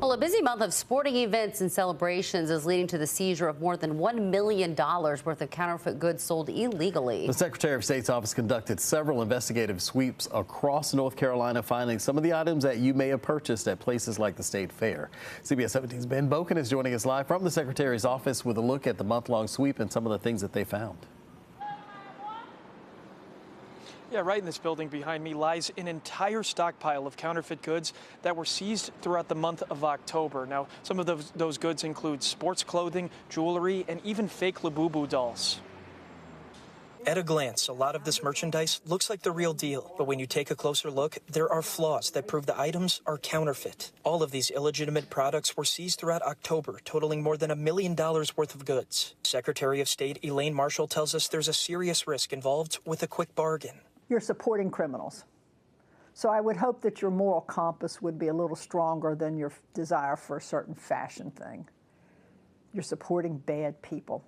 Well, a busy month of sporting events and celebrations is leading to the seizure of more than $1 million worth of counterfeit goods sold illegally. The Secretary of State's office conducted several investigative sweeps across North Carolina, finding some of the items that you may have purchased at places like the State Fair. CBS 17's Ben Boken is joining us live from the Secretary's office with a look at the month-long sweep and some of the things that they found. Yeah, right in this building behind me lies an entire stockpile of counterfeit goods that were seized throughout the month of October. Now, some of those goods include sports clothing, jewelry, and even fake Labubu dolls. At a glance, a lot of this merchandise looks like the real deal. But when you take a closer look, there are flaws that prove the items are counterfeit. All of these illegitimate products were seized throughout October, totaling more than $1 million worth of goods. Secretary of State Elaine Marshall tells us there's a serious risk involved with a quick bargain. You're supporting criminals. So I would hope that your moral compass would be a little stronger than your desire for a certain fashion thing. You're supporting bad people.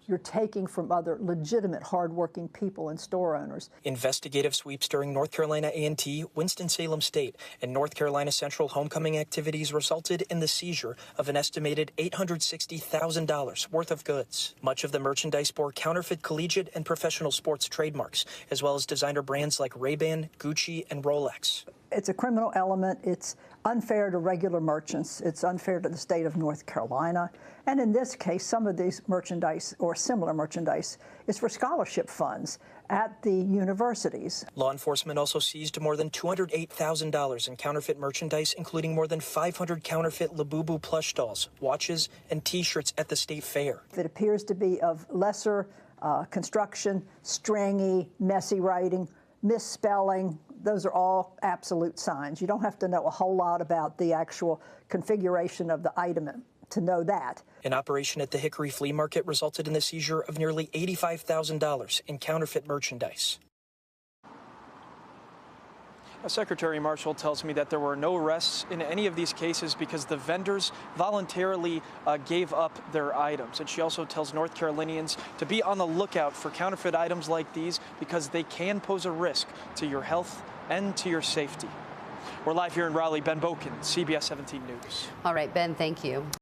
You're taking from other legitimate, hardworking people and store owners. Investigative sweeps during North Carolina A&T, Winston-Salem State, and North Carolina Central homecoming activities resulted in the seizure of an estimated $860,000 worth of goods. Much of the merchandise bore counterfeit collegiate and professional sports trademarks, as well as designer brands like Ray-Ban, Gucci, and Rolex. It's a criminal element. It's unfair to regular merchants. It's unfair to the state of North Carolina. And in this case, some of these merchandise or similar merchandise is for scholarship funds at the universities. Law enforcement also seized more than $208,000 in counterfeit merchandise, including more than 500 counterfeit Labubu plush dolls, watches, and T-shirts at the State Fair. It appears to be of lesser construction, stringy, messy writing, misspelling. Those are all absolute signs. You don't have to know a whole lot about the actual configuration of the item to know that. An operation at the Hickory Flea Market resulted in the seizure of nearly $85,000 in counterfeit merchandise. Secretary Marshall tells me that there were no arrests in any of these cases because the vendors voluntarily gave up their items. And she also tells North Carolinians to be on the lookout for counterfeit items like these because they can pose a risk to your health and to your safety. We're live here in Raleigh. Ben Boken, CBS 17 News. All right, Ben, thank you.